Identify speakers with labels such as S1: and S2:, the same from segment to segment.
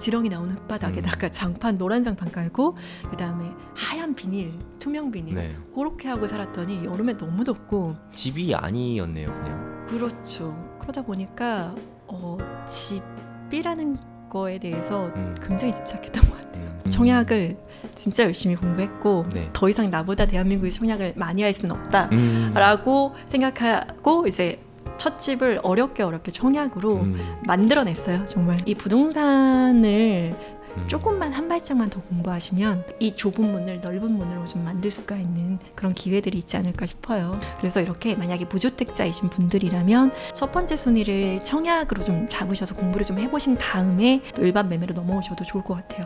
S1: 지렁이 나오는 흙바닥에다가 장판 노란 장판 깔고 그다음에 하얀 비닐, 투명 비닐
S2: 네.
S1: 그렇게 하고 살았더니 여름에 너무 덥고
S2: 집이 아니었네요, 그냥.
S1: 그렇죠. 그러다 보니까 집이라는 거에 대해서 굉장히 집착했던 것 같아요. 청약을 진짜 열심히 공부했고
S2: 네.
S1: 더 이상 나보다 대한민국에서 청약을 많이 할 수는 없다라고 생각하고 이제 첫 집을 어렵게 청약으로 만들어냈어요. 정말 이 부동산을 조금만 한 발짝만 더 공부하시면 이 좁은 문을 넓은 문으로 좀 만들 수가 있는 그런 기회들이 있지 않을까 싶어요. 그래서 이렇게 만약에 무주택자이신 분들이라면 첫 번째 순위를 청약으로 좀 잡으셔서 공부를 좀 해보신 다음에 또 일반 매매로 넘어오셔도 좋을 것 같아요.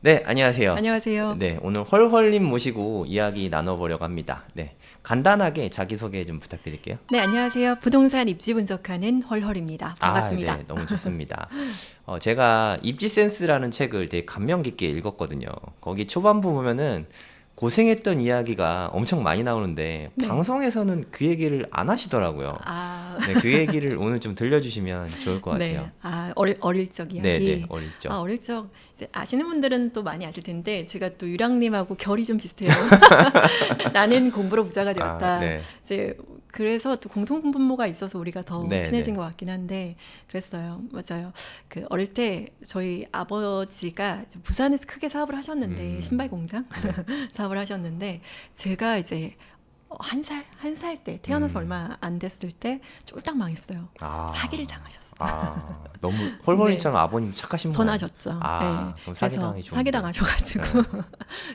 S2: 네, 안녕하세요.
S1: 안녕하세요.
S2: 네, 오늘 헐헐님 모시고 이야기 나눠보려고 합니다. 네, 간단하게 자기소개 좀 부탁드릴게요.
S1: 네, 안녕하세요. 부동산 입지 분석하는 헐헐입니다. 반갑습니다.
S2: 네, 너무 좋습니다. 제가 입지센스라는 책을 되게 감명 깊게 읽었거든요. 거기 초반부 보면은 고생했던 이야기가 엄청 많이 나오는데
S1: 네.
S2: 방송에서는 그 얘기를 안 하시더라고요. 네, 그 얘기를 오늘 좀 들려주시면 좋을 것 같아요.
S1: 네, 어릴 적 이야기.
S2: 네, 어릴 적.
S1: 어릴 적 이제 아시는 분들은 또 많이 아실 텐데 제가 또 유랑님하고 결이 좀 비슷해요. 나는 공부로 부자가 되었다.
S2: 네.
S1: 이제 그래서 또 공통분모가 있어서 우리가 더
S2: 네,
S1: 친해진
S2: 네.
S1: 것 같긴 한데 그랬어요. 맞아요. 그 어릴 때 저희 아버지가 부산에서 크게 사업을 하셨는데 신발 공장 사업을 하셨는데 제가 이제 한 살 때 태어나서 얼마 안 됐을 때 쫄딱 망했어요. 사기를 당하셨어요.
S2: 너무 헐헐이처럼 아버님 착하신 분.
S1: 선하셨죠.
S2: 그럼 사기당하기 좋은데.
S1: 사기 당하셔가지고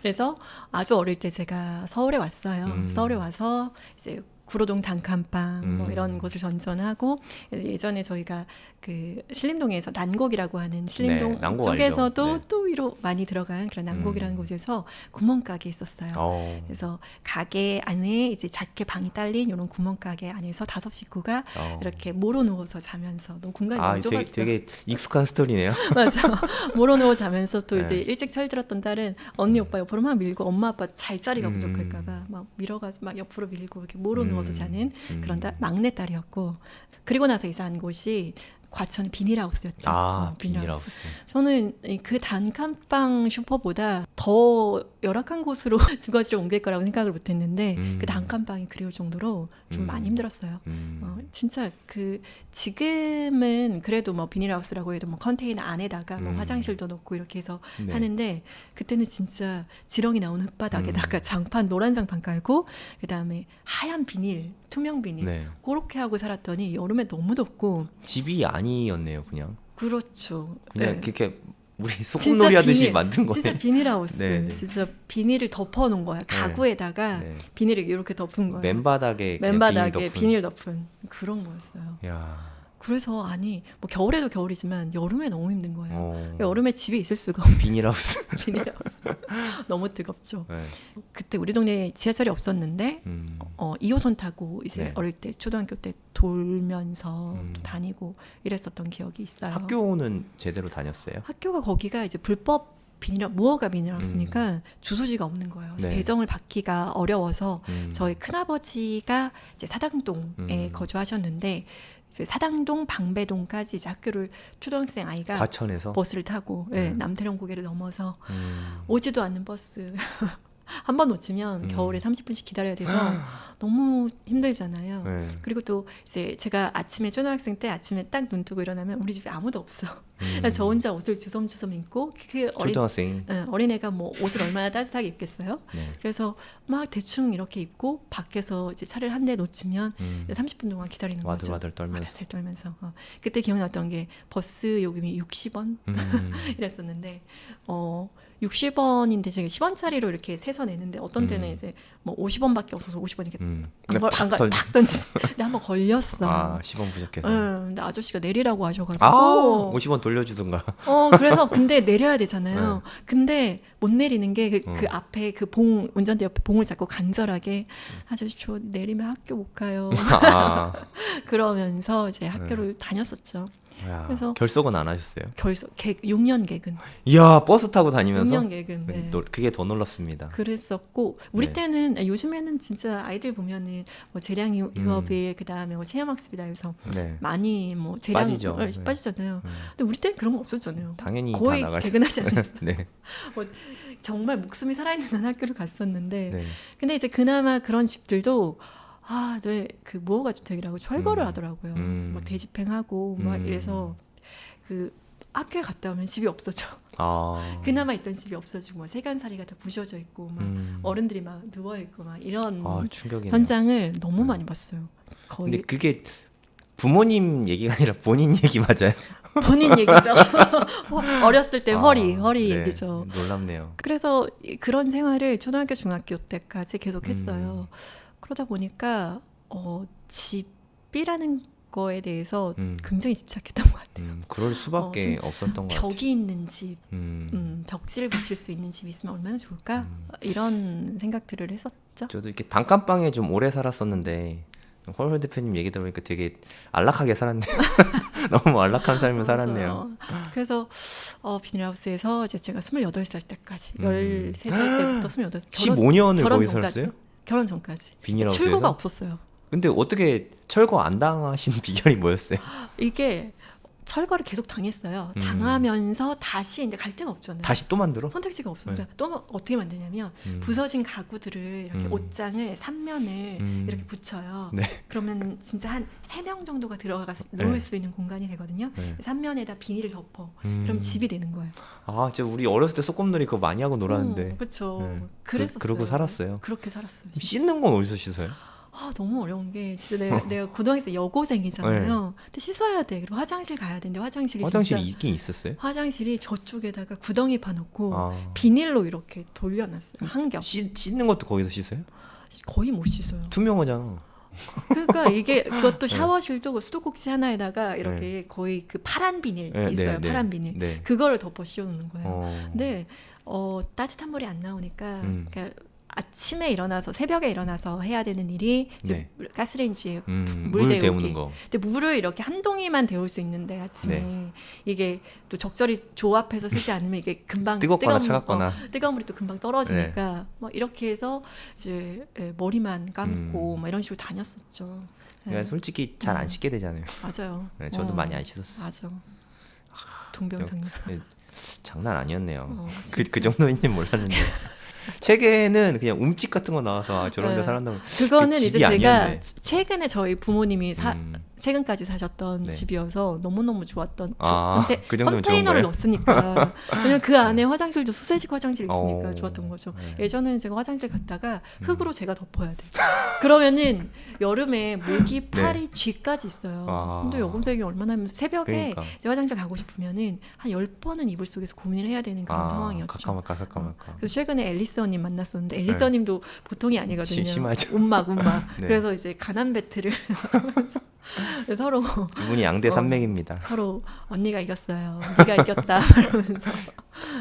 S1: 그래서 아주 어릴 때 제가 서울에 왔어요. 서울에 와서 이제 구로동 단칸방 뭐 이런 곳을 전전하고 예전에 저희가 그 신림동에서 난곡이라고 하는 신림동
S2: 네, 난곡
S1: 쪽에서도
S2: 알죠. 네.
S1: 또 위로 많이 들어간 그런 난곡이라는 곳에서 구멍가게 있었어요. 그래서 가게 안에 이제 작게 방이 딸린 이런 구멍가게 안에서 5 식구가 이렇게 모로 누워서 자면서 너무 공간이 너무 좁았어요.
S2: 되게 익숙한 스토리네요.
S1: 맞아. 모로 누워 자면서 또
S2: 네.
S1: 이제 일찍 철들었던 딸은 언니 오빠 옆으로 막 밀고 엄마 아빠 잘 자리가 부족할까봐 막 밀어가지고 막 옆으로 밀고 이렇게 모로 누워서 자는 그런 막내 딸이었고 그리고 나서 이사한 곳이 과천 비닐하우스였죠.
S2: 비닐하우스.
S1: 저는 그 단칸방 슈퍼보다 더 열악한 곳으로 주거지를 옮길 거라고 생각을 못했는데 그 단칸방이 그리울 정도로 좀 많이 힘들었어요. 진짜 그 지금은 그래도 뭐 비닐하우스라고 해도 뭐 컨테이너 안에다가 뭐 화장실도 넣고 이렇게 해서
S2: 네.
S1: 하는데 그때는 진짜 지렁이 나오는 흙바닥에다가 장판 노란 장판 깔고 그다음에 하얀 비닐, 투명 비닐
S2: 네.
S1: 그렇게 하고 살았더니 여름에 너무 덥고
S2: 집이 아니었네요, 그냥.
S1: 그렇죠.
S2: 그냥
S1: 네.
S2: 그렇게 우리
S1: 진짜
S2: 소꿉놀이 하듯이
S1: 비닐,
S2: 만든 거예요.
S1: 진짜 비닐하우스.
S2: 네.
S1: 진짜 비닐을 덮어놓은 거야. 가구에다가
S2: 네.
S1: 비닐을 이렇게 덮은 거야.
S2: 맨바닥에 그냥
S1: 맨바닥에
S2: 비닐
S1: 덮은 그런 거였어요.
S2: 야.
S1: 그래서 아니 뭐 겨울에도 겨울이지만 여름에 너무 힘든 거예요.
S2: 어.
S1: 여름에 집에 있을 수가 없는
S2: 비닐하우스.
S1: 비닐하우스. 너무 뜨겁죠.
S2: 네.
S1: 그때 우리 동네에 지하철이 없었는데 2호선 타고 이제
S2: 네.
S1: 어릴 때 초등학교 때 돌면서 또 다니고 이랬었던 기억이 있어요.
S2: 학교는 제대로 다녔어요?
S1: 학교가 거기가 이제 불법 무허가 비닐하우스니까 주소지가 없는 거예요. 그래서
S2: 네.
S1: 배정을 받기가 어려워서 저희 큰아버지가 이제 사당동에 거주하셨는데 이제 사당동 방배동까지 이제 학교를 초등학생 아이가
S2: 과천에서
S1: 버스를 타고 남태령 고개를 넘어서 오지도 않는 버스 한 번 놓치면 겨울에 30분씩 기다려야 돼서 너무 힘들잖아요.
S2: 네.
S1: 그리고 또 이제 제가 아침에 초등학생 때 아침에 딱 눈 뜨고 일어나면 우리 집에 아무도 없어. 그래서 저 혼자 옷을 주섬주섬 입고 그
S2: 초등학생이
S1: 어린애가 뭐 옷을 얼마나 따뜻하게 입겠어요.
S2: 네.
S1: 그래서 막 대충 이렇게 입고 밖에서 이제 차를 한 대 놓치면 30분 동안 기다리는 거죠.
S2: 와들와들 떨면서.
S1: 와들와들 떨면서. 그때 기억났던 게 버스 요금이 60원 이랬었는데 60원인데 제가 10원짜리로 이렇게 세서 내는데 어떤 때는 이제 뭐 50원밖에 없어서 50원 이렇게 팍 던지. 근데 한번 걸렸어.
S2: 10원 부족해서.
S1: 근데 아저씨가 내리라고 하셔가지고
S2: 50원 돌려주던가.
S1: 그래서 근데 내려야 되잖아요. 근데 못 내리는 게 그 앞에 그 운전대 옆에 봉을 잡고 간절하게 아저씨 저 내리면 학교 못 가요. 그러면서 이제 학교를 다녔었죠.
S2: 야,
S1: 그래서
S2: 결석은 안 하셨어요?
S1: 6년 개근.
S2: 이야, 버스 타고 다니면서?
S1: 6년 개근. 네.
S2: 그게 더 놀랍습니다.
S1: 그랬었고 우리
S2: 네.
S1: 때는 요즘에는 진짜 아이들 보면은 뭐 재량 유업일 그다음에 뭐 체험학습이다 해서
S2: 네.
S1: 많이 뭐 재량
S2: 빠지죠. 네.
S1: 빠지잖아요. 근데 우리 때는 그런 거 없었잖아요.
S2: 당연히
S1: 거의
S2: 다 나갈
S1: 개근하지 않았어요.
S2: 네.
S1: 정말 목숨이 살아있는 한 학교를 갔었는데
S2: 네.
S1: 근데 이제 그나마 그런 집들도 그 무허가주택이라고 철거를 하더라고요. 뭐 대집행하고 막 이래서 그 학교에 갔다 오면 집이 없어져. 그나마 있던 집이 없어지고 막 세간살이가 다 부셔져 있고 막 어른들이 막 누워 있고 막 이런
S2: 충격이네요.
S1: 현장을 너무 많이 봤어요. 거의
S2: 근데 그게 부모님 얘기가 아니라 본인 얘기 맞아요?
S1: 본인 얘기죠. 어렸을 때 허리
S2: 네.
S1: 얘기죠.
S2: 놀랍네요.
S1: 그래서 그런 생활을 초등학교 중학교 때까지 계속했어요. 그러다 보니까 집이라는 거에 대해서 굉장히 집착했던 것 같아요.
S2: 그럴 수밖에 없었던 것 같아요.
S1: 벽이 있는 집, 벽지를 붙일 수 있는 집이 있으면 얼마나 좋을까? 이런 생각들을 했었죠.
S2: 저도 이렇게 단칸방에 좀 오래 살았었는데 헐헐 대표님 얘기 들으니까 되게 안락하게 살았네요. 너무 안락한 삶을 살았네요.
S1: 그래서 비닐하우스에서 이제 제가 28살 때까지 13살 때부터 28살
S2: 15년을
S1: 결혼
S2: 거기
S1: 전까지,
S2: 살았어요?
S1: 결혼 전까지.
S2: 비닐하우스에서?
S1: 출구가 없었어요.
S2: 근데 어떻게 철거 안 당하신 비결이 뭐였어요?
S1: 이게 철거를 계속 당했어요. 당하면서 다시 이제 갈 데가 없잖아요.
S2: 다시 또 만들어?
S1: 선택지가 없습니다. 또 어떻게 만드냐면 부서진 가구들을 이렇게 옷장을 3면을 이렇게 붙여요.
S2: 네.
S1: 그러면 진짜 한 3명 정도가 들어가서 놓을 수 있는 공간이 되거든요.
S2: 네.
S1: 3면에다 비닐을 덮어. 그럼 집이 되는 거예요.
S2: 진짜 우리 어렸을 때 소꿉놀이 그거 많이 하고 놀았는데.
S1: 그렇죠.
S2: 네.
S1: 그랬었어요.
S2: 그러고 살았어요.
S1: 그렇게 살았어요. 진짜.
S2: 씻는 건 어디서 씻어요?
S1: 너무 어려운 게 진짜 내가 고등학생 여고생이잖아요. 근데 씻어야 돼. 그리고 화장실 가야 되는데 화장실이 진짜
S2: 있긴 있었어요?
S1: 화장실이 저쪽에다가 구덩이 파놓고 비닐로 이렇게 돌려놨어요. 한 겹.
S2: 씻는 것도 거기서 씻어요?
S1: 거의 못 씻어요.
S2: 투명하잖아.
S1: 그러니까 그것도 샤워실도 수도꼭지 하나에다가 이렇게 거의 그 파란 비닐 있어요. 파란 비닐.
S2: 네.
S1: 그거를 덮어 씌워놓는 거예요. 근데 따뜻한 물이 안 나오니까 그러니까 아침에 일어나서 새벽에 일어나서 해야 되는 일이 이제 가스레인지에 물
S2: 데우는 거.
S1: 근데 물을 이렇게 한 동이만 데울 수 있는데 아침에 이게 또 적절히 조합해서 쓰지 않으면 이게 금방
S2: 뜨겁거나 차갑거나
S1: 뜨거운 물이 또 금방 떨어지니까 뭐 이렇게 해서 이제 머리만 감고 뭐 이런 식으로 다녔었죠.
S2: 그러니까 솔직히 잘 안 씻게 되잖아요.
S1: 맞아요.
S2: 네, 저도 많이 안 씻었어요.
S1: 맞아. 동병상련.
S2: 장난 아니었네요. 그 정도인지 몰랐는데. 책에는 그냥 움집 같은 거 나와서 저런 데 살았다고.
S1: 그거는 이제 제가
S2: 아니었네.
S1: 최근에 저희 부모님이 최근까지 사셨던 집이어서 너무너무 좋았던
S2: 그 정도면
S1: 컨테이너를
S2: 좋은
S1: 넣었으니까 왜냐면 그 안에 화장실도 수세식 화장실이 있으니까 좋았던 거죠. 예전에는 제가 화장실 갔다가 흙으로 제가 덮어야 돼. 그러면은 여름에 모기, 파리, 쥐까지 있어요. 근데 여고생이 얼마나 하면 새벽에 이제 화장실 가고 싶으면은 한 10번은 이불 속에서 고민을 해야 되는 그런 상황이었죠.
S2: 가까울까.
S1: 그래서 최근에 앨리스님 만났었는데 앨리스님도 보통이 아니거든요.
S2: 심하죠.
S1: 운막. 그래서 이제 가난 배틀을 서로
S2: 두 분이 양대 산맥입니다.
S1: 서로 언니가 이겼어요. 네가 이겼다. 이러면서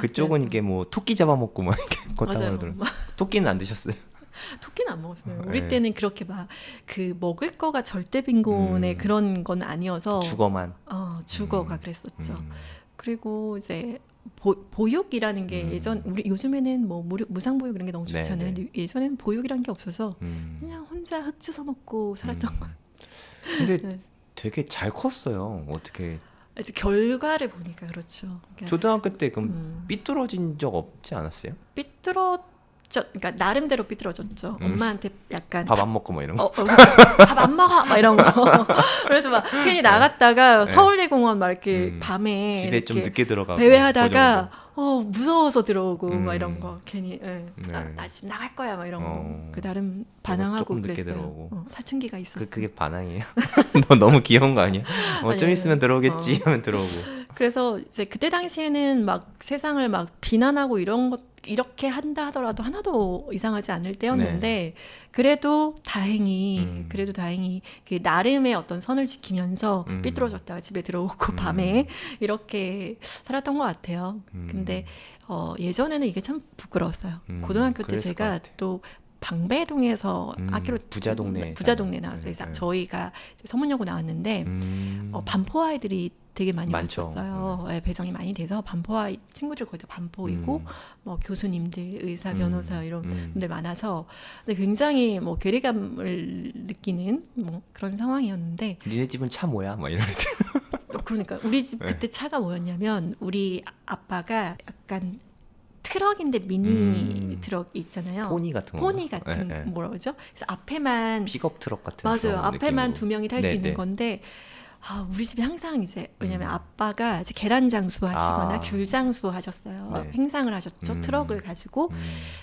S2: 그쪽은 이게 뭐 토끼 잡아먹고 막 이렇게 걷다 그러더라고요. 토끼는 안 드셨어요?
S1: 토끼는 안 먹었어요. 우리 때는 그렇게 막 그 먹을 거가 절대 빈곤의 그런 건 아니어서
S2: 주거만.
S1: 주거가 그랬었죠. 그리고 이제 보육이라는 게 요즘에는 뭐 무상보육 이런 게 너무 좋잖아요. 근데 예전에는 보육이란 게 없어서 그냥 혼자 흙 주워 먹고 살았던 거.
S2: 근데 되게 잘 컸어요. 어떻게?
S1: 결과를 보니까 그렇죠. 그러니까,
S2: 초등학교 때 그럼 삐뚤어진 적 없지 않았어요?
S1: 그러니까 나름대로 삐뚤어졌죠. 엄마한테 약간
S2: 밥 안 먹고 뭐 이런 거.
S1: 밥 안 먹어 막 이런 거. 그래서 막 괜히 나갔다가 서울대공원 막 이렇게 밤에
S2: 집에 좀 늦게 들어가고
S1: 배회하다가 무서워서 들어오고 막 이런 거 괜히 나 집 나갈 거야 막 이런 거. 그 나름 반항하고 그랬어요. 사춘기가 있었어요.
S2: 그게 반항이에요? 너 너무 귀여운 거 아니야? 좀 있으면 들어오겠지 하면 들어오고.
S1: 그래서 이제 그때 당시에는 막 세상을 막 비난하고 이렇게 한다 하더라도 하나도 이상하지 않을 때였는데 그래도 다행히 그 나름의 어떤 선을 지키면서 삐뚤어졌다가 집에 들어오고 밤에 이렇게 살았던 것 같아요. 근데 예전에는 이게 참 부끄러웠어요. 고등학교 때 제가 또 방배동에서 학교를 부자 동네 나왔어요. 저희가 서문여고 나왔는데 반포 아이들이 되게 많이
S2: 많죠.
S1: 왔었어요. 예, 배정이 많이 돼서 반포와 친구들 거의 다 반포이고 뭐 교수님들, 의사, 변호사 이런 분들 많아서 근데 굉장히 뭐 괴리감을 느끼는 뭐 그런 상황이었는데
S2: 니네 집은 차 뭐야? 막 이럴 때.
S1: 그러니까 우리 집 그때 차가 뭐였냐면 우리 아빠가 약간 트럭인데 미니 트럭 있잖아요.
S2: 포니 같은 거.
S1: 포니 같은 뭐라 그러죠? 그래서 앞에만
S2: 픽업 트럭 같은
S1: 맞아요.
S2: 그런
S1: 앞에만
S2: 느낌으로.
S1: 두 명이 탈 수
S2: 네,
S1: 있는
S2: 네.
S1: 건데 우리 집이 항상 이제 왜냐면 아빠가 이제 계란 장수 하시거나 귤 장수 하셨어요.
S2: 네.
S1: 행상을 하셨죠. 트럭을 가지고.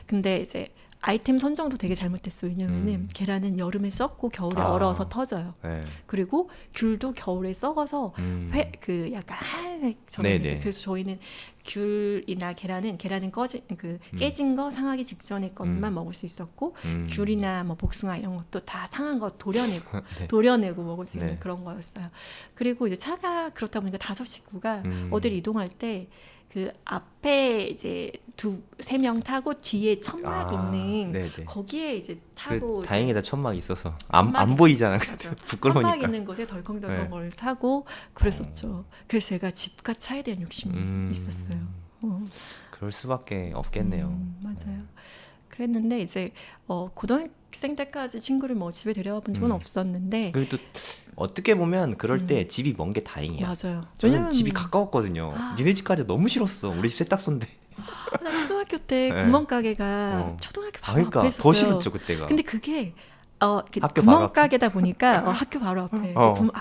S1: 근데 이제 아이템 선정도 되게 잘못됐어요. 왜냐면은 계란은 여름에 썩고 겨울에 얼어서 터져요.
S2: 네.
S1: 그리고 귤도 겨울에 썩어서 그 약간 하얀색처럼
S2: 네네.
S1: 이렇게. 그래서 저희는 귤이나 계란은 깨진 거 상하기 직전의 것만 먹을 수 있었고 귤이나 뭐 복숭아 이런 것도 다 상한 거 도려내고
S2: 네.
S1: 도려내고 먹을 수 있는
S2: 네.
S1: 그런 거였어요. 그리고 이제 차가 그렇다 보니까 5식구가 어디를 이동할 때 그 앞에 이제 3명 타고 뒤에 천막 있는
S2: 네네.
S1: 거기에 이제
S2: 그래,
S1: 타고 이제
S2: 다행이다 천막이 있어서 안
S1: 천막이
S2: 보이잖아.
S1: 맞아.
S2: 부끄러우니까.
S1: 천막 있는 곳에 덜컹덜컹
S2: 네.
S1: 걸 타고 그랬었죠. 그래서 제가 집과 차에 대한 욕심이 있었어요.
S2: 그럴 수밖에 없겠네요.
S1: 맞아요. 그랬는데 이제 고등학생 때까지 친구를 뭐 집에 데려와 본 적은 없었는데
S2: 그리고 또 어떻게 보면 그럴 때 집이 먼 게 다행이야.
S1: 맞아요.
S2: 저는
S1: 왜냐면
S2: 집이 가까웠거든요. 니네 집까지 너무 싫었어. 우리 집 세탁소인데.
S1: 나 초등학교 때
S2: 네.
S1: 구멍가게가 초등학교 바로
S2: 그러니까
S1: 앞에 있었어요.
S2: 더 싫었죠 그때가.
S1: 근데 그게
S2: 학교 바로
S1: 구멍가게다 보니까 학교 바로 앞에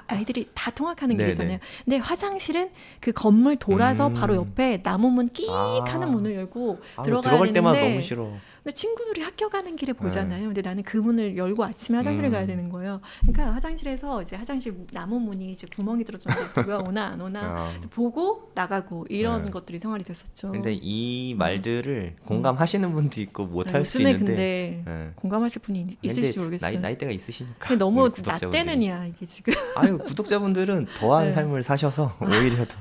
S1: 아이들이 다 통학하는
S2: 네네.
S1: 길이잖아요. 근데 화장실은 그 건물 돌아서 바로 옆에 나무 문 끼익
S2: 아.
S1: 하는 문을 열고
S2: 들어갈
S1: 들어가야
S2: 때마다
S1: 되는데
S2: 너무 싫어.
S1: 근데 친구들이 학교 가는 길에 보잖아요. 근데 나는 그 문을 열고 아침에 화장실에 가야 되는 거예요. 그러니까 화장실에서 이제 화장실 나무 문이 이제 구멍이 들어졌는데 누가 오나 안 오나 보고 나가고 이런 것들이 생활이 됐었죠.
S2: 근데 이 말들을 공감하시는 분도 있고 못할 수도
S1: 요즘에
S2: 있는데.
S1: 근데 공감하실 분이 있을지 모르겠어요.
S2: 나이대가 있으시니까.
S1: 근데 너무
S2: 우리
S1: 나
S2: 구독자분들이.
S1: 때는이야 이게 지금.
S2: 아유 구독자분들은 더한
S1: 네.
S2: 삶을 사셔서 오히려 더.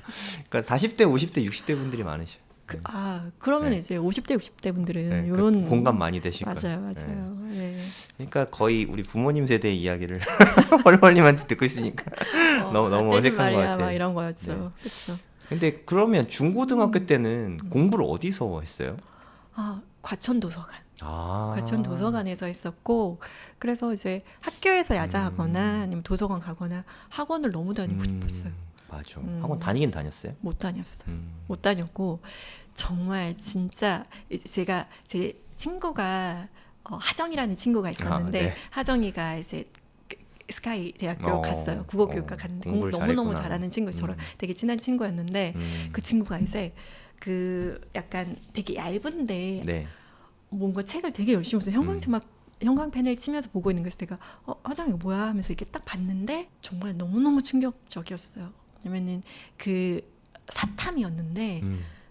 S2: 그러니까 40대, 50대, 60대 분들이 많으셔.
S1: 그러면
S2: 네.
S1: 이제 50대, 60대 분들은
S2: 네,
S1: 이런
S2: 공감 많이 되실 거예요.
S1: 맞아요. 네.
S2: 그러니까 거의 우리 부모님 세대의 이야기를 헐헐님한테 듣고 있으니까 너무 어색한 것
S1: 말이야,
S2: 같아요.
S1: 막 이런 거였죠.
S2: 네.
S1: 그렇죠.
S2: 근데 그러면 중고등학교 때는 공부를 어디서 했어요?
S1: 과천 도서관.
S2: 아.
S1: 과천 도서관에서 했었고 그래서 이제 학교에서 야자하거나 아니면 도서관 가거나 학원을 너무 다니고 싶었어요.
S2: 맞아. 학원 다니긴 다녔어요?
S1: 못 다녔어요. 못 다녔고 정말 진짜 이제 제가 제 친구가 하정이라는 친구가 있었는데
S2: 네.
S1: 하정이가 이제 스카이 대학교 갔어요. 국어교육과 갔는데 공부 너무너무 잘하는 친구 저랑 되게 친한 친구였는데 그 친구가 이제 그 약간 되게 얇은데
S2: 네.
S1: 뭔가 책을 되게 열심히 해서 형광펜을 치면서 보고 있는 거였어요. 내가 화장 이거 뭐야 하면서 이렇게 딱 봤는데 정말 너무너무 충격적이었어요. 왜냐면은 그 사탐이었는데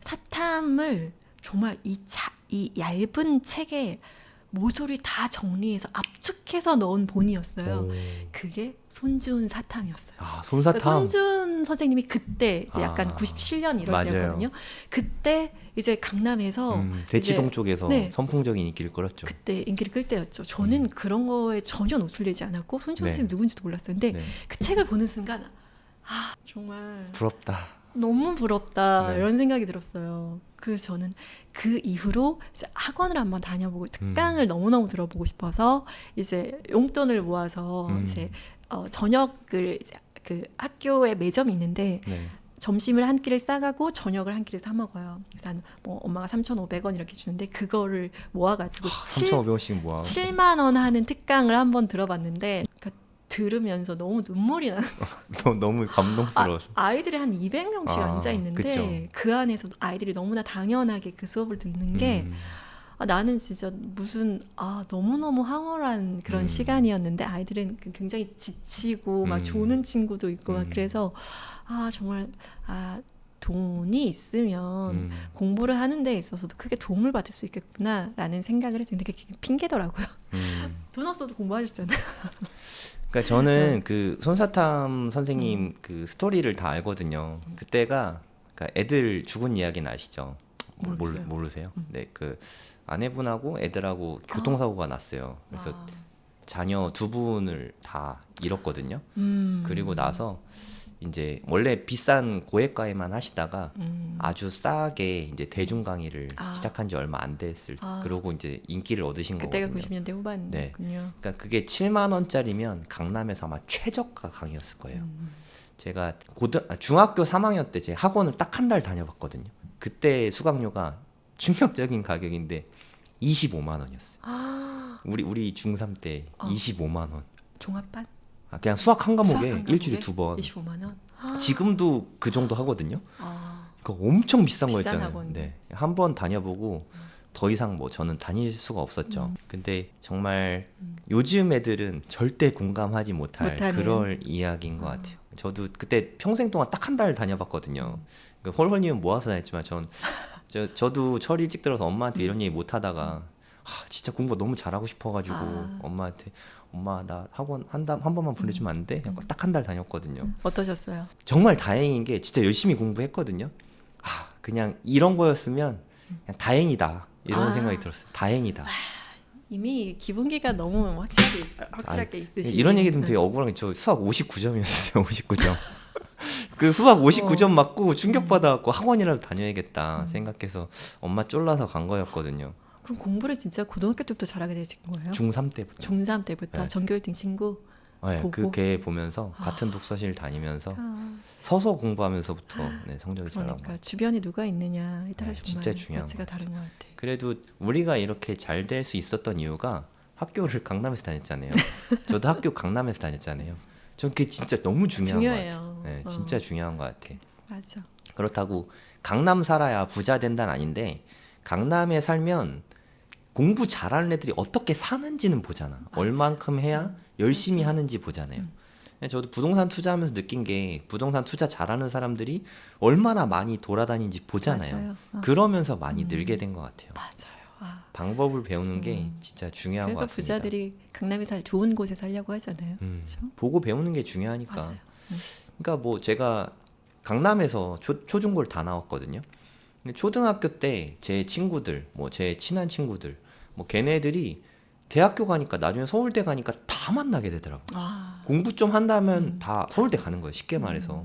S1: 사탐을 정말 이 얇은 책에 모조리 다 정리해서 압축해서 넣은 본이었어요. 그게 손준 사탐이었어요.
S2: 손사탐.
S1: 손준 선생님이 그때 이제 약간 97년 이럴
S2: 맞아요.
S1: 때였거든요. 그때 이제 강남에서
S2: 대치동
S1: 이제,
S2: 쪽에서
S1: 네.
S2: 선풍적인 인기를 끌었죠.
S1: 그때 인기를 끌 때였죠. 저는 그런 거에 전혀 노출되지 않았고 손준
S2: 네.
S1: 선생님 누군지도 몰랐어요. 근데
S2: 네.
S1: 그 책을 보는 순간 정말
S2: 부럽다.
S1: 너무 부럽다
S2: 네.
S1: 이런 생각이 들었어요. 그래서 저는 그 이후로 이제 학원을 한번 다녀보고 특강을 너무너무 들어보고 싶어서 이제 용돈을 모아서 이제 저녁을 이제 그 학교에 매점이 있는데
S2: 네.
S1: 점심을 한 끼를 싸가고 저녁을 한 끼를 사 먹어요. 그래서 뭐 엄마가 3,500원 이렇게 주는데 그거를 모아가지고
S2: 3,500원씩 모아.
S1: 7만 원 하는 특강을 한번 들어봤는데 그러니까 들으면서 너무 눈물이 나.
S2: 너무 감동스러워서.
S1: 아이들이 한 200명씩 앉아 있는데
S2: 그쵸.
S1: 그 안에서 아이들이 너무나 당연하게 그 수업을 듣는 게 나는 진짜 무슨 너무너무 황홀한 그런 시간이었는데 아이들은 굉장히 지치고 막 조는 친구도 있고 막 그래서 정말 돈이 있으면 공부를 하는 데 있어서도 크게 도움을 받을 수 있겠구나라는 생각을 했는데 그게 핑계더라고요. 돈 없어도 공부하셨잖아요.
S2: 그러니까 저는 그 손사탐 선생님 그 스토리를 다 알거든요. 그때가 그러니까 애들 죽은 이야기는 아시죠? 모르세요? 네, 그 아내분하고 애들하고 교통사고가 났어요. 그래서 자녀 2분을 다 잃었거든요. 그리고 나서 이제 원래 비싼 고액과에만 하시다가 아주 싸게 이제 대중 강의를 시작한 지 얼마 안 됐을 그러고 이제 인기를 얻으신
S1: 그때가
S2: 거거든요.
S1: 90년대 후반이군요.
S2: 네. 그러니까 그게 7만 원짜리면 강남에서 아마 최저가 강의였을 거예요. 제가 중학교 3학년 때 제 학원을 딱 한 달 다녀봤거든요. 그때 수강료가 충격적인 가격인데 25만 원이었어요. 우리 중3 때 25만 원.
S1: 종합반?
S2: 그냥 수학 한 과목에
S1: 수학 한
S2: 일주일에
S1: 과목에
S2: 2번.
S1: 25만 원?
S2: 지금도 그 정도 하거든요. 그거 엄청 비싼
S1: 비싼
S2: 거였잖아요.
S1: 학원.
S2: 네. 한 번 다녀보고 더 이상 뭐 저는 다닐 수가 없었죠. 근데 정말 요즘 애들은 절대 공감하지 못할
S1: 못하는.
S2: 그럴 이야기인 것 같아요. 저도 그때 평생 동안 딱 한 달 다녀봤거든요. 그 홀홀님은 모아서 다녔지만 저도 철 일찍 들어서 엄마한테 이런 얘기 못 하다가 진짜 공부 너무 잘하고 싶어가지고 엄마한테 엄마 나 학원 한 번만 보내주면 안 돼? 딱 한 달 다녔거든요.
S1: 어떠셨어요?
S2: 정말 다행인 게 진짜 열심히 공부했거든요. 그냥 이런 거였으면 그냥 다행이다 이런 생각이 들었어요. 다행이다.
S1: 이미 기본기가 너무 확실하게 있으시네.
S2: 이런 얘기 들으면 되게 억울한 게 저 수학 59점이었어요. 59점. 그 수학 59점 맞고 충격받아갖고 학원이라도 다녀야겠다 생각해서 엄마 쫄라서 간 거였거든요.
S1: 그럼 공부를 진짜 고등학교 때부터 잘하게 되신 거예요?
S2: 중3 때부터.
S1: 중3 때부터
S2: 네.
S1: 전교 1등 친구?
S2: 네,
S1: 보고?
S2: 그걔 보면서 같은 독서실 다니면서 서서 공부하면서부터 성적이 잘 나온
S1: 그러니까
S2: 거예요.
S1: 주변에 누가 있느냐에 따라 정말
S2: 진짜 중요한
S1: 가치가
S2: 것
S1: 다른 것 같아.
S2: 그래도 우리가 이렇게 잘 될 수 있었던 이유가 학교를 강남에서 다녔잖아요. 저도 학교 강남에서 다녔잖아요. 전 그게 진짜 너무 중요한 것 같아요. 네, 진짜 중요한 것 같아.
S1: 맞아.
S2: 그렇다고 강남 살아야 부자 된다는 아닌데 강남에 살면 공부 잘하는 애들이 어떻게 사는지는 보잖아. 얼만큼 해야 열심히 하는지 보잖아요. 저도 부동산 투자하면서 느낀 게 부동산 투자 잘하는 사람들이 얼마나 많이 돌아다니는지 보잖아요. 그러면서 많이 늘게 된 것 같아요.
S1: 맞아요.
S2: 방법을 배우는 게 진짜 중요한 것
S1: 그래서
S2: 같습니다.
S1: 부자들이 강남에 좋은 곳에 살려고 하잖아요. 그렇죠?
S2: 보고 배우는 게 중요하니까.
S1: 맞아요.
S2: 그러니까 뭐 제가 강남에서 초중고를 다 나왔거든요. 근데 초등학교 때 제 친구들, 뭐 제 친한 친구들, 뭐 걔네들이 대학교 가니까 나중에 서울대 가니까 다 만나게 되더라고. 공부 좀 한다면 다 서울대 가는 거예요. 쉽게 말해서.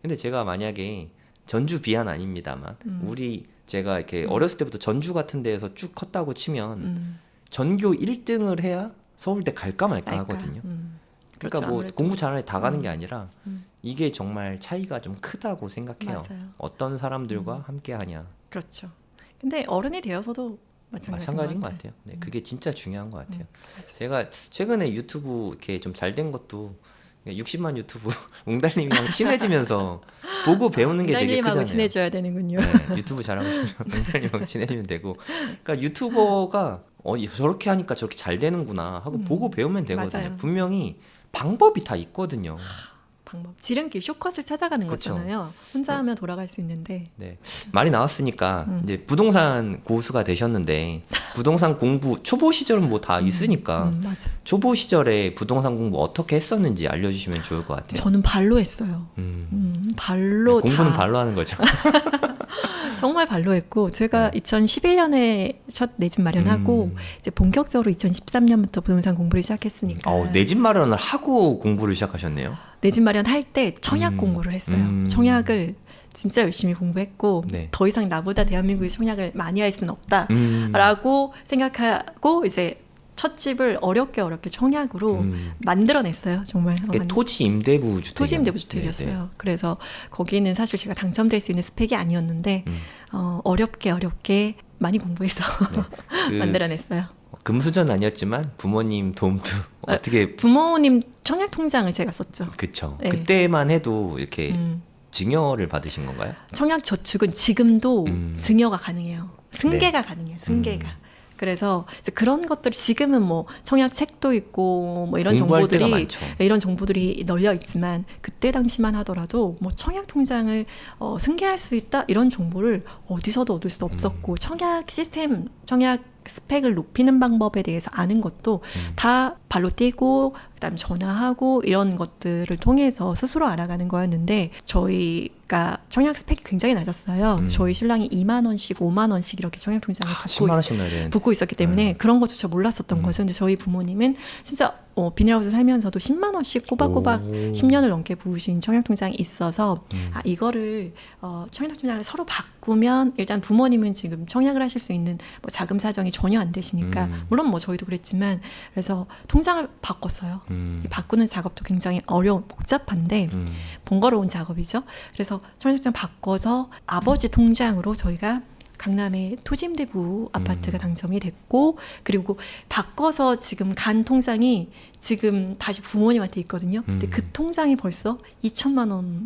S2: 근데 제가 만약에 전주 비안 아닙니다만 제가 이렇게 어렸을 때부터 전주 같은 데에서 쭉 컸다고 치면 전교 1등을 해야 서울대 갈까 말까 하거든요. 그러니까
S1: 그렇죠,
S2: 뭐
S1: 아무래도.
S2: 공부 잘하는 애 다 가는 게 아니라 이게 정말 차이가 좀 크다고 생각해요.
S1: 맞아요.
S2: 어떤 사람들과 함께 하냐.
S1: 그렇죠. 근데 어른이 되어서도
S2: 마찬가지인 것 같아요. 네, 그게 진짜 중요한 것 같아요.
S1: 맞아요.
S2: 제가 최근에 유튜브 이렇게 좀 잘 된 것도 60만 유튜브 웅달님이랑 친해지면서 보고 배우는 게 되게
S1: 웅달님하고
S2: 크잖아요.
S1: 친해져야 되는군요.
S2: 네, 유튜브 잘하고 싶으면 웅달님하고 친해지면 되고, 그러니까 유튜버가 저렇게 하니까 저렇게 잘 되는구나 하고 보고 배우면 되거든요.
S1: 맞아요.
S2: 분명히 방법이 다 있거든요.
S1: 방법. 지름길 쇼컷을 찾아가는
S2: 그쵸.
S1: 거잖아요. 혼자 하면 돌아갈 수 있는데.
S2: 네, 말이 나왔으니까 이제 부동산 고수가 되셨는데 부동산 공부 초보 시절은 뭐 다 있으니까
S1: 맞아.
S2: 초보 시절에 부동산 공부 어떻게 했었는지 알려주시면 좋을 것 같아요.
S1: 저는 발로 했어요. 발로
S2: 공부는
S1: 다.
S2: 발로 하는 거죠.
S1: 정말 발로 했고 제가 2011년에 첫 내 집 마련하고 이제 본격적으로 2013년부터 부동산 공부를 시작했으니까
S2: 내 집 마련을 하고 공부를 시작하셨네요.
S1: 내 집 마련할 때 청약 공부를 했어요. 청약을 진짜 열심히 공부했고
S2: 네.
S1: 더 이상 나보다 대한민국의 청약을 많이 할 수는 없다라고 생각하고 이제 첫 집을 어렵게 청약으로 만들어냈어요. 정말.
S2: 토지 임대부 주택.
S1: 토지 임대부 주택이었어요.
S2: 네.
S1: 그래서 거기는 사실 제가 당첨될 수 있는 스펙이 아니었는데 어렵게 많이 공부해서 만들어냈어요.
S2: 금수저는 아니었지만 부모님 도움도 어떻게
S1: 부모님 청약 통장을 제가 썼죠.
S2: 그쵸.
S1: 네.
S2: 그때만 해도 이렇게 증여를 받으신 건가요?
S1: 청약 저축은 지금도 증여가 가능해요. 승계가 가능해요. 승계가. 그래서 이제 그런 것들 지금은 뭐 청약 책도 있고 뭐 이런
S2: 공부할 때가
S1: 정보들이
S2: 많죠.
S1: 이런 정보들이 널려 있지만 그때 당시만 하더라도 뭐 청약 통장을 승계할 수 있다 이런 정보를 어디서도 얻을 수 없었고 청약 시스템, 청약 스펙을 높이는 방법에 대해서 아는 것도 다 발로 뛰고 그다음에 전화하고 이런 것들을 통해서 스스로 알아가는 거였는데 저희가 청약 스펙이 굉장히 낮았어요. 저희 신랑이 2만 원씩 5만 원씩 이렇게 청약 통장을
S2: 10만 원씩 넣어야 되는데.
S1: 붓고 있었기 때문에 그런 것조차 몰랐었던 거죠. 근데 저희 부모님은 진짜 비닐하우스 살면서도 10만 원씩 꼬박꼬박 10년을 넘게 부으신 청약통장이 있어서 이거를 청약통장을 서로 바꾸면 일단 부모님은 지금 청약을 하실 수 있는 뭐 자금 사정이 전혀 안 되시니까 물론 뭐 저희도 그랬지만 그래서 통장을 바꿨어요. 이 바꾸는 작업도 굉장히 어려운 복잡한데 번거로운 작업이죠. 그래서 청약통장 바꿔서 아버지 통장으로 저희가 강남의 토지임대부 아파트가 당첨이 됐고 그리고 바꿔서 지금 간 통장이 지금 다시 부모님한테 있거든요. 근데 그 통장이 벌써 2천만 원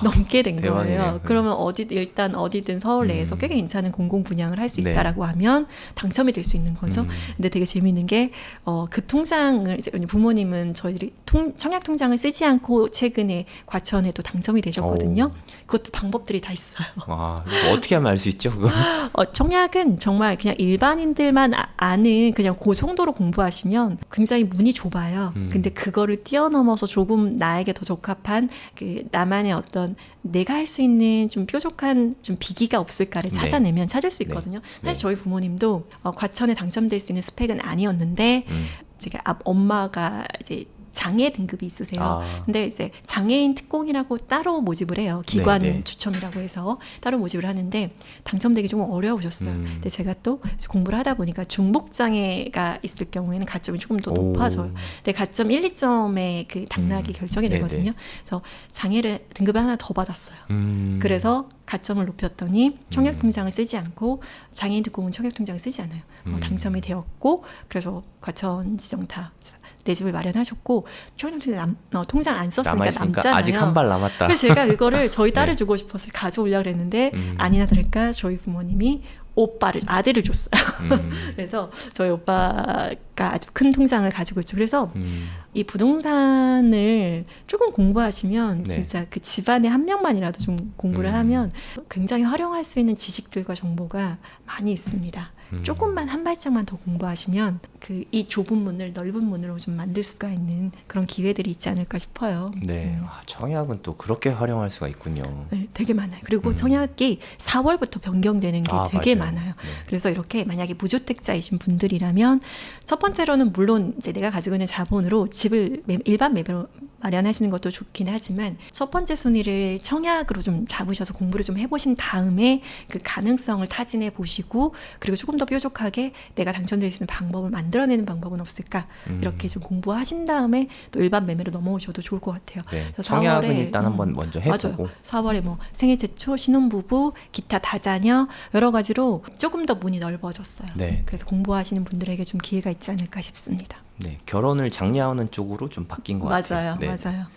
S1: 넘게 된
S2: 대박이네요.
S1: 거예요. 그러면 일단 어디든 서울 내에서 꽤 괜찮은 공공 분양을 할 수
S2: 네.
S1: 있다라고 하면 당첨이 될 수 있는 거죠. 근데 되게 재미있는 게 그 통장을 이제 부모님은 저희들이 청약 통장을 쓰지 않고 최근에 과천에도 당첨이 되셨거든요. 그것도 방법들이 다 있어요.
S2: 이거 어떻게 하면 알 수 있죠, 그거?
S1: 청약은 정말 그냥 일반인들만 아는 그냥 그 정도로 공부하시면 굉장히 문이 좁아요. 근데 그거를 뛰어넘어서 조금 나에게 더 적합한 그 나만의 어떤 내가 할 수 있는 좀 뾰족한 좀 비기가 없을까를 찾아내면 찾을 수 있거든요. 사실 저희 부모님도 과천에 당첨될 수 있는 스펙은 아니었는데 제가 엄마가 이제 장애 등급이 있으세요. 근데 이제 장애인 특공이라고 따로 모집을 해요. 기관 추첨이라고 해서 따로 모집을 하는데 당첨되기 좀 어려우셨어요. 근데 제가 또 공부를 하다 보니까 중복 장애가 있을 경우에는 가점이 조금 더 높아져요. 근데 가점 1, 2점의 그 당락이 결정이 되거든요. 그래서 장애를 등급을 하나 더 받았어요. 그래서 가점을 높였더니 청약통장을 쓰지 않고 장애인 특공은 청약통장을 쓰지 않아요. 당첨이 되었고 그래서 과천 지정타 내 집을 마련하셨고 통장 안 썼으니까 남잖아요.
S2: 아직 한 발 남았다.
S1: 그래서 제가 그거를 저희 딸을 주고 싶어서 가져오려고 그랬는데 아니나 다를까 저희 부모님이 아들을 줬어요. 그래서 저희 오빠가 아주 큰 통장을 가지고 있죠. 그래서 이 부동산을 조금 공부하시면 진짜 그 집안에 한 명만이라도 좀 공부를 하면 굉장히 활용할 수 있는 지식들과 정보가 많이 있습니다. 조금만 한 발짝만 더 공부하시면 이 좁은 문을 넓은 문으로 좀 만들 수가 있는 그런 기회들이 있지 않을까 싶어요.
S2: 네, 청약은 또 그렇게 활용할 수가 있군요.
S1: 네, 되게 많아요. 그리고 청약이 4월부터 변경되는 게 되게 많아요. 그래서 이렇게 만약에 무주택자이신 분들이라면 첫 번째로는 물론 이제 내가 가지고 있는 자본으로 집을 일반 매매로 마련하시는 것도 좋긴 하지만 첫 번째 순위를 청약으로 좀 잡으셔서 공부를 좀 해보신 다음에 그 가능성을 타진해 보시고 그리고 조금 더 뾰족하게 내가 당첨될 수 있는 방법을 만들어내는 방법은 없을까 이렇게 좀 공부하신 다음에 또 일반 매매로 넘어오셔도 좋을 것 같아요.
S2: 청약은 4월에, 일단 한번 먼저 해보고
S1: 맞아요. 4월에 뭐 생애 최초 신혼부부 기타 다자녀 여러 가지로 조금 더 문이 넓어졌어요. 그래서 공부하시는 분들에게 좀 기회가 있지 않을까 싶습니다.
S2: 결혼을 장려하는 쪽으로 좀 바뀐 것 같아요.
S1: 맞아요.